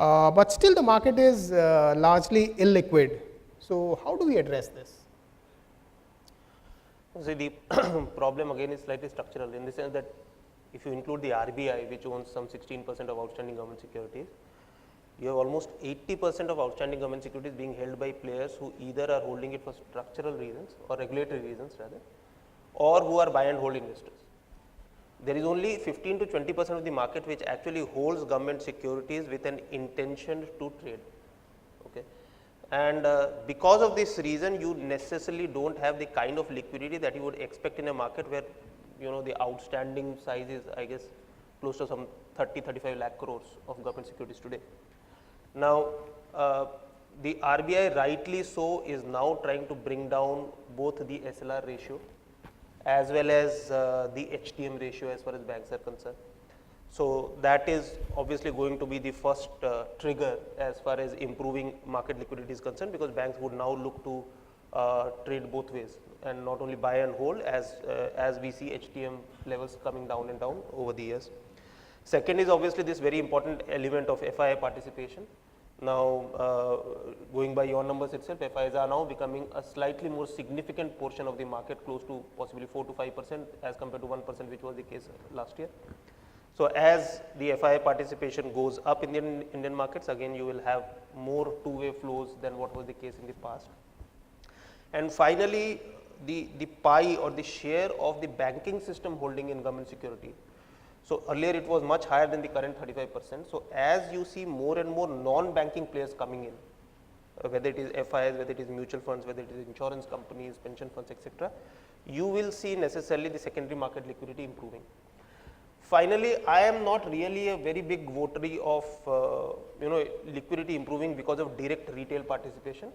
but still the market is largely illiquid. So how do we address this? See, the problem again is slightly structural in the sense that if you include the RBI, which owns some 16% of outstanding government securities, you have almost 80% of outstanding government securities being held by players who either are holding it for structural reasons or regulatory reasons rather, or who are buy and hold investors. There is only 15 to 20% of the market which actually holds government securities with an intention to trade. Okay. And because of this reason, you necessarily don't have the kind of liquidity that you would expect in a market where the outstanding size is, I guess, close to some 30-35 lakh crores of government securities today. Now, the RBI rightly so is now trying to bring down both the SLR ratio as well as the HTM ratio as far as banks are concerned. So that is obviously going to be the first trigger as far as improving market liquidity is concerned, because banks would now look to trade both ways and not only buy and hold as we see HTM levels coming down and down over the years. Second is obviously this very important element of FII participation. Now, going by your numbers itself, FIIs are now becoming a slightly more significant portion of the market, close to possibly 4 to 5% as compared to 1%, which was the case last year. So as the FII participation goes up in the Indian markets, again you will have more two-way flows than what was the case in the past. And finally, the pie or the share of the banking system holding in government security. So earlier it was much higher than the current 35%. So as you see more and more non-banking players coming in, whether it is FIIs, whether it is mutual funds, whether it is insurance companies, pension funds, etc., you will see necessarily the secondary market liquidity improving. Finally, I am not really a very big votary of liquidity improving because of direct retail participation.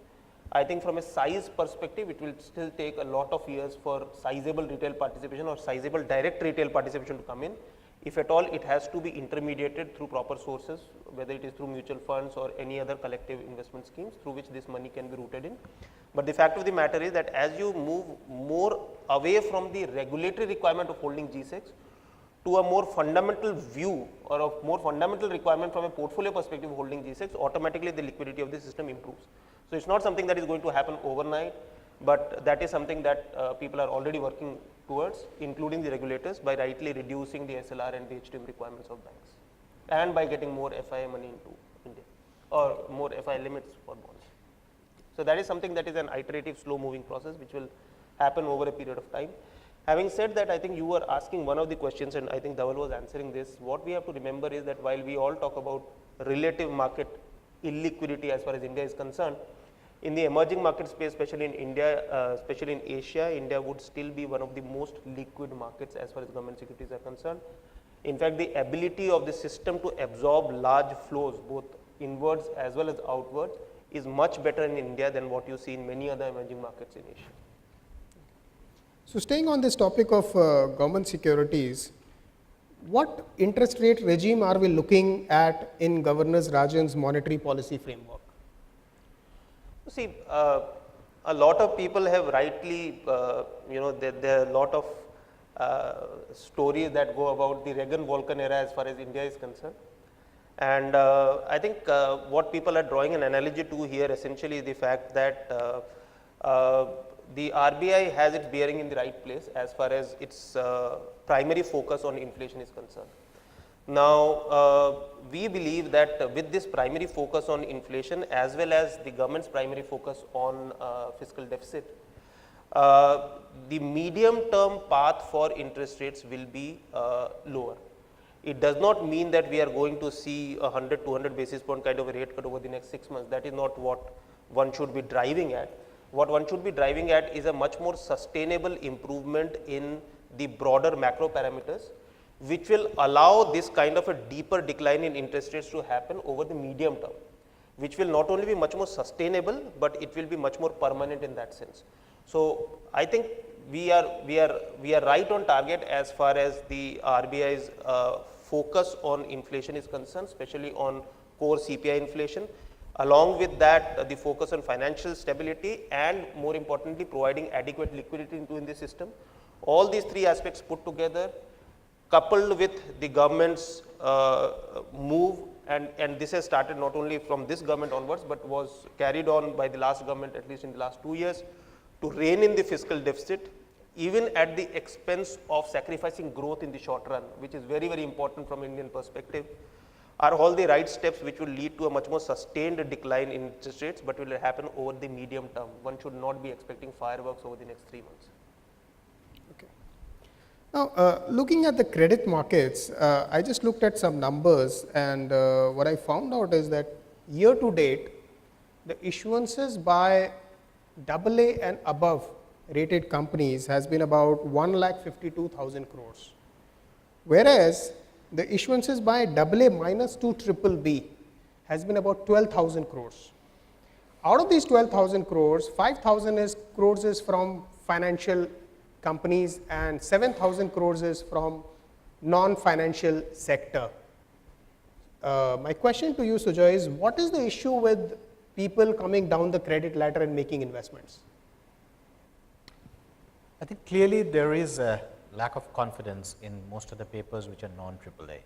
I think from a size perspective, it will still take a lot of years for sizable retail participation or sizable direct retail participation to come in. If at all, it has to be intermediated through proper sources, whether it is through mutual funds or any other collective investment schemes through which this money can be rooted in. But the fact of the matter is that as you move more away from the regulatory requirement of holding G-Secs to a more fundamental view or a more fundamental requirement from a portfolio perspective of holding G-Secs, automatically the liquidity of the system improves. So it's not something that is going to happen overnight, but that is something that people are already working towards, including the regulators, by rightly reducing the SLR and the HTM requirements of banks, and by getting more FII money into India, or more FII limits for bonds. So that is something that is an iterative, slow-moving process, which will happen over a period of time. Having said that, I think you were asking one of the questions, and I think Dhaval was answering this. What we have to remember is that while we all talk about relative market illiquidity as far as India is concerned, in the emerging market space, especially in India, especially in Asia, India would still be one of the most liquid markets as far as government securities are concerned. In fact, the ability of the system to absorb large flows, both inwards as well as outwards, is much better in India than what you see in many other emerging markets in Asia. So staying on this topic of government securities, what interest rate regime are we looking at in Governor Rajan's monetary policy framework? See, a lot of people have rightly, there are a lot of stories that go about the Reagan-Volcker era as far as India is concerned. And I think what people are drawing an analogy to here essentially is the fact that the RBI has its bearing in the right place as far as its primary focus on inflation is concerned. Now, we believe that with this primary focus on inflation as well as the government's primary focus on fiscal deficit, the medium term path for interest rates will be lower. It does not mean that we are going to see 100, 200 basis point kind of a rate cut over the next 6 months. That is not what one should be driving at. What one should be driving at is a much more sustainable improvement in the broader macro parameters, which will allow this kind of a deeper decline in interest rates to happen over the medium term, which will not only be much more sustainable, but it will be much more permanent in that sense. So I think we are right on target as far as the RBI's focus on inflation is concerned, especially on core CPI inflation. Along with that, the focus on financial stability and more importantly, providing adequate liquidity into the system. All these three aspects put together, coupled with the government's move and this has started not only from this government onwards, but was carried on by the last government, at least in the last 2 years, to rein in the fiscal deficit, even at the expense of sacrificing growth in the short run, which is very, very important from Indian perspective, are all the right steps which will lead to a much more sustained decline in interest rates, but will happen over the medium term. One should not be expecting fireworks over the next 3 months. Okay. Now, looking at the credit markets, I just looked at some numbers, and what I found out is that year to date, the issuances by AA and above rated companies has been about 1,52,000 crores, whereas the issuances by AA minus to BBB has been about 12,000 crores. Out of these 12,000 crores, 5,000 crores is from financial companies and 7,000 crores is from non-financial sector. My question to you, Sujoy, is what is the issue with people coming down the credit ladder and making investments? I think clearly there is a lack of confidence in most of the papers which are non-AAA.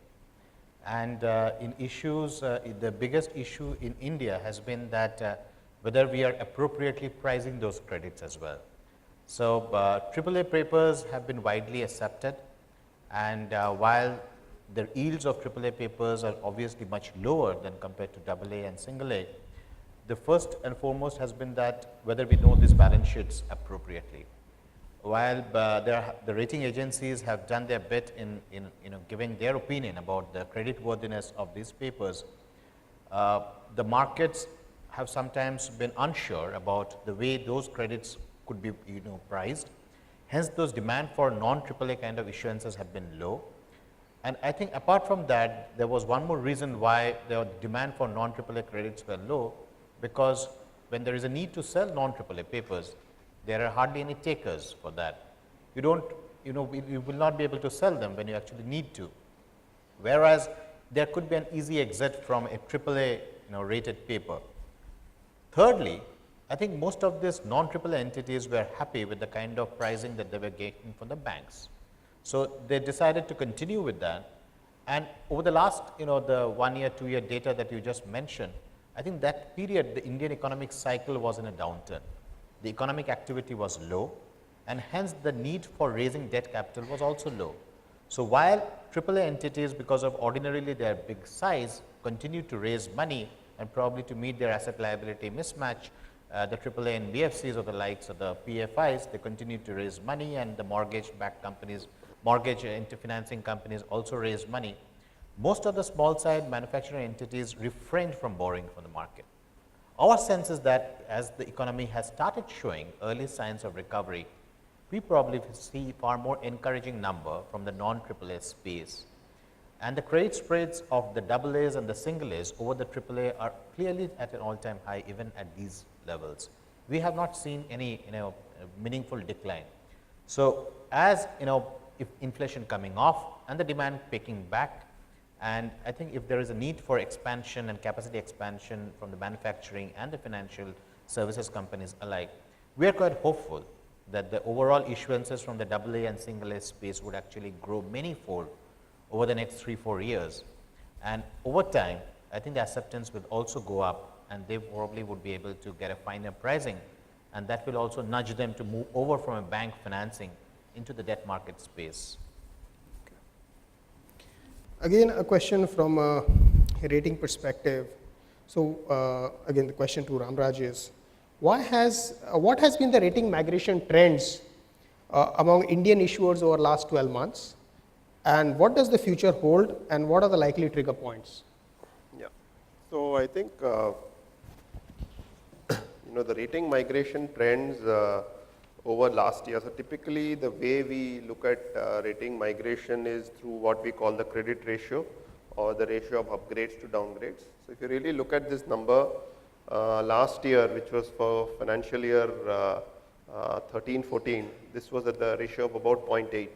And in issues, the biggest issue in India has been that whether we are appropriately pricing those credits as well. So AAA papers have been widely accepted, and while the yields of AAA papers are obviously much lower than compared to AA and single A, the first and foremost has been that whether we know these balance sheets appropriately. While the rating agencies have done their bit in giving their opinion about the creditworthiness of these papers, the markets have sometimes been unsure about the way those credits could be priced. Hence, those demand for non-AAA kind of issuances have been low. And I think apart from that, there was one more reason why the demand for non-AAA credits were low, because when there is a need to sell non-AAA papers, there are hardly any takers for that. You don't, you will not be able to sell them when you actually need to. Whereas there could be an easy exit from a AAA rated paper. Thirdly, I think most of these non-AAA entities were happy with the kind of pricing that they were getting from the banks. So they decided to continue with that. And over the last, the 1 year, 2 year data that you just mentioned, I think that period, the Indian economic cycle was in a downturn. The economic activity was low, and hence the need for raising debt capital was also low. So while AAA entities, because of ordinarily their big size, continued to raise money and probably to meet their asset liability mismatch, the AAA NBFCs or the likes of the PFIs, they continued to raise money, and the mortgage-backed companies, mortgage interfinancing companies also raised money. Most of the small-side manufacturing entities refrained from borrowing from the market. Our sense is that as the economy has started showing early signs of recovery, we probably see far more encouraging number from the non-AAA space. And the credit spreads of the AA's and the single A's over the AAA are clearly at an all-time high even at these levels. We have not seen any meaningful decline. So as if inflation coming off and the demand picking back, and I think if there is a need for expansion and capacity expansion from the manufacturing and the financial services companies alike, we are quite hopeful that the overall issuances from the AA and single A space would actually grow manyfold over the next 3-4 years. And over time, I think the acceptance will also go up, and they probably would be able to get a finer pricing, and that will also nudge them to move over from a bank financing into the debt market space. Again, a question from a rating perspective. So again, the question to Ramraj is, what has been the rating migration trends among Indian issuers over last 12 months? And what does the future hold, and what are the likely trigger points? Yeah. So I think, the rating migration trends over last year. So typically the way we look at rating migration is through what we call the credit ratio, or the ratio of upgrades to downgrades. So if you really look at this number, last year, which was for financial year 13-14, this was at the ratio of about 0.8,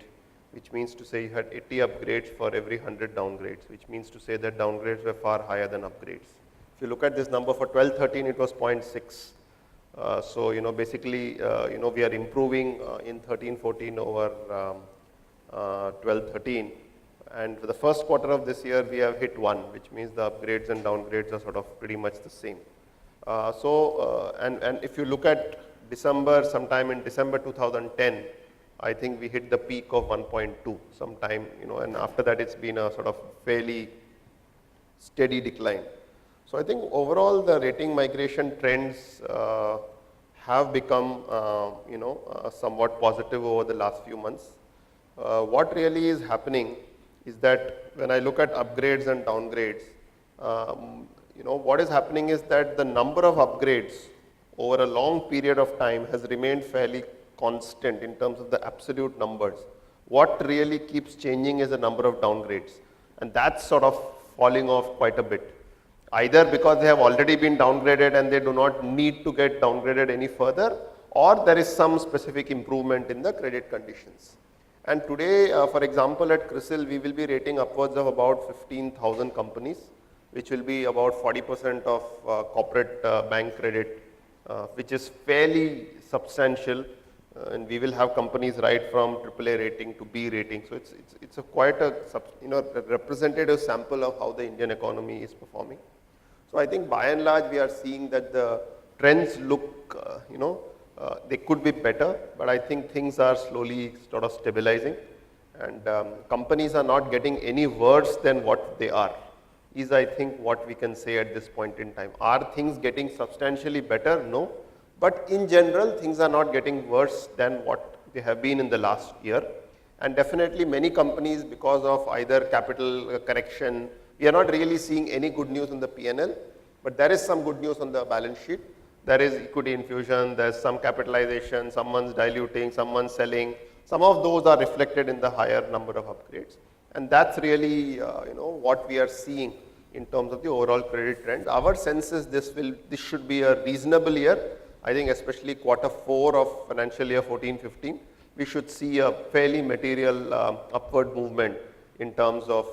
which means to say you had 80 upgrades for every 100 downgrades, which means to say that downgrades were far higher than upgrades. If you look at this number for 12-13, it was 0.6. So, basically, we are improving in 13-14 over 12-13. And for the first quarter of this year, we have hit 1, which means the upgrades and downgrades are sort of pretty much the same. And if you look at December, sometime in December 2010, I think we hit the peak of 1.2 sometime, and after that it's been a sort of fairly steady decline. So I think overall the rating migration trends have become, somewhat positive over the last few months. What really is happening is that when I look at upgrades and downgrades, what is happening is that the number of upgrades over a long period of time has remained fairly constant in terms of the absolute numbers. What really keeps changing is the number of downgrades, and that's sort of falling off quite a bit. Either because they have already been downgraded and they do not need to get downgraded any further, or there is some specific improvement in the credit conditions. And today, for example, at CRISIL, we will be rating upwards of about 15,000 companies, which will be about 40% of corporate bank credit, which is fairly substantial. And we will have companies right from AAA rating to B rating. So it's quite a representative sample of how the Indian economy is performing. So I think by and large we are seeing that the trends look, they could be better, but I think things are slowly sort of stabilizing, and companies are not getting any worse than what they are, is I think what we can say at this point in time. Are things getting substantially better? No. But in general, things are not getting worse than what they have been in the last year. And definitely many companies, because of either capital correction, we are not really seeing any good news on the P&L, but there is some good news on the balance sheet. There is equity infusion, there's some capitalization, someone's diluting, someone's selling. Some of those are reflected in the higher number of upgrades. And that's really what we are seeing in terms of the overall credit trend. Our sense is this should be a reasonable year. I think especially quarter 4 of financial year 14-15, we should see a fairly material upward movement in terms of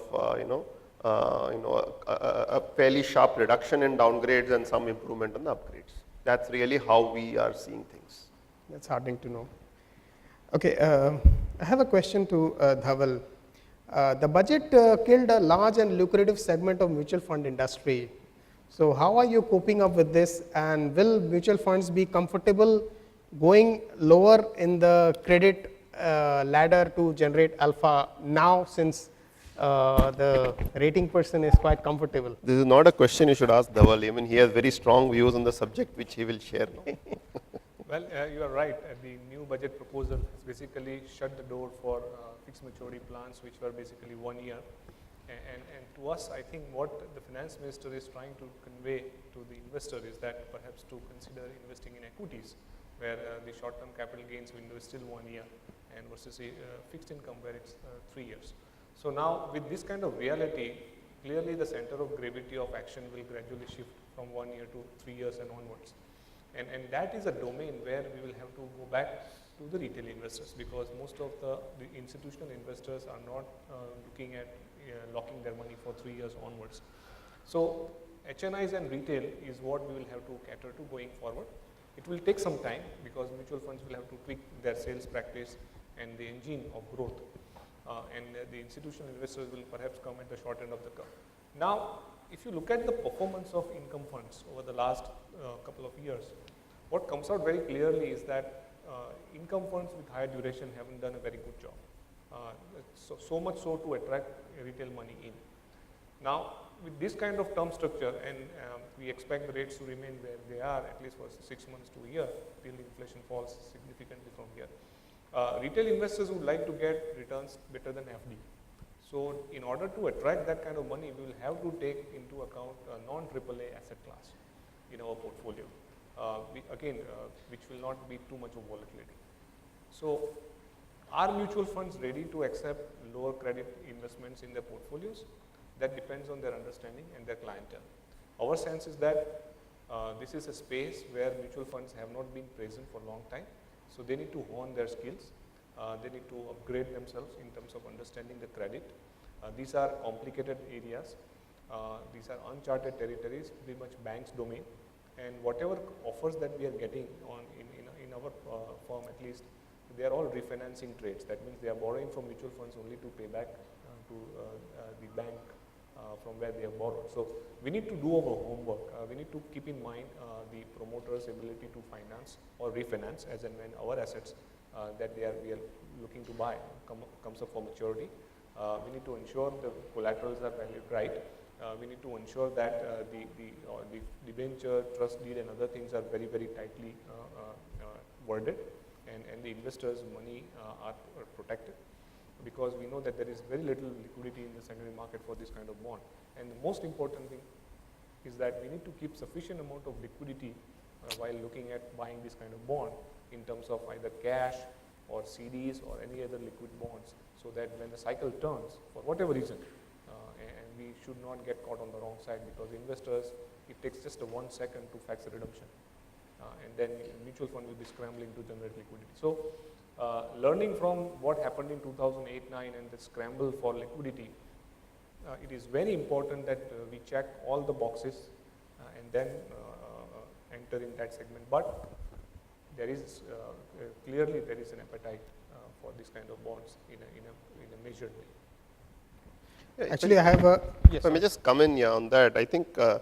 a fairly sharp reduction in downgrades and some improvement on the upgrades. That's really how we are seeing things. That's heartening to know. Okay, I have a question to Dhaval. The budget killed a large and lucrative segment of mutual fund industry. So how are you coping up with this, and will mutual funds be comfortable going lower in the credit ladder to generate alpha now, since the rating person is quite comfortable? This is not a question you should ask Dhaval. I mean, he has very strong views on the subject which he will share now. Well, you are right. The new budget proposal has basically shut the door for fixed maturity plans, which were basically 1 year. And to us, I think what the finance minister is trying to convey to the investor is that perhaps to consider investing in equities, where the short-term capital gains window is still 1 year, and versus a fixed income where it's 3 years. So now with this kind of reality, clearly the center of gravity of action will gradually shift from 1 year to 3 years and onwards. And that is a domain where we will have to go back to the retail investors, because most of the institutional investors are not looking at locking their money for 3 years onwards. So HNIs and retail is what we will have to cater to going forward. It will take some time because mutual funds will have to tweak their sales practice and the engine of growth. And the institutional investors will perhaps come at the short end of the curve. Now, if you look at the performance of income funds over the last couple of years, what comes out very clearly is that income funds with higher duration haven't done a very good job. So much so to attract retail money in. Now, with this kind of term structure, and we expect the rates to remain where they are at least for 6 months to a year till inflation falls significantly from here. Retail investors would like to get returns better than FD. So in order to attract that kind of money, we will have to take into account a non-AAA asset class in our portfolio, which will not be too much of volatility. So are mutual funds ready to accept lower credit investments in their portfolios? That depends on their understanding and their clientele. Our sense is that this is a space where mutual funds have not been present for a long time. So they need to hone their skills. They need to upgrade themselves in terms of understanding the credit. These are complicated areas. These are uncharted territories, pretty much bank's domain. And whatever offers that we are getting in our firm at least, they are all refinancing trades. That means they are borrowing from mutual funds only to pay back to the bank from where they have borrowed. So we need to do our homework. We need to keep in mind the promoter's ability to finance or refinance as and when our assets that we are looking to buy comes up for maturity. We need to ensure the collaterals are valued right. We need to ensure that the debenture, trust deed and other things are very, very tightly worded, and the investors' money are protected, because we know that there is very little liquidity in the secondary market for this kind of bond. And the most important thing is that we need to keep sufficient amount of liquidity while looking at buying this kind of bond in terms of either cash or CDs or any other liquid bonds, so that when the cycle turns, for whatever reason, and we should not get caught on the wrong side, because investors, it takes just 1 second to fax a redemption, and then mutual fund will be scrambling to generate liquidity. So learning from what happened in 2008-9 and the scramble for liquidity, it is very important that we check all the boxes and then enter in that segment. But there is clearly there is an appetite for this kind of bonds in a measured way. Yeah, Actually, I have a, If I may just come in on that, I think a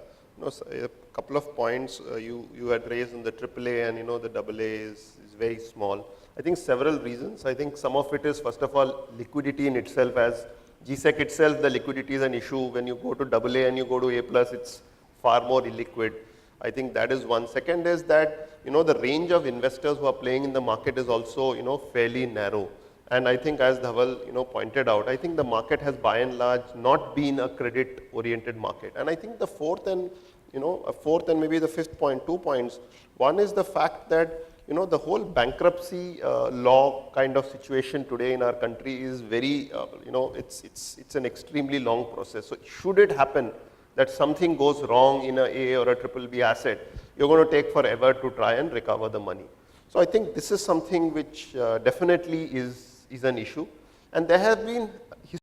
couple of points you had raised in the AAA and the AA is very small. I think several reasons. I think some of it is, first of all, liquidity in itself. As GSEC itself, the liquidity is an issue. When you go to AA and you go to A+, it's far more illiquid. I think that is one. Second is that the range of investors who are playing in the market is also fairly narrow. And I think, as Dhaval pointed out, I think the market has by and large not been a credit oriented market. And I think the fourth and maybe the fifth point, 2 points. One is the fact that the whole bankruptcy law kind of situation today in our country is very, it's an extremely long process. So should it happen that something goes wrong in a A or a BBB asset, you're going to take forever to try and recover the money. So I think this is something which definitely is an issue. And there have been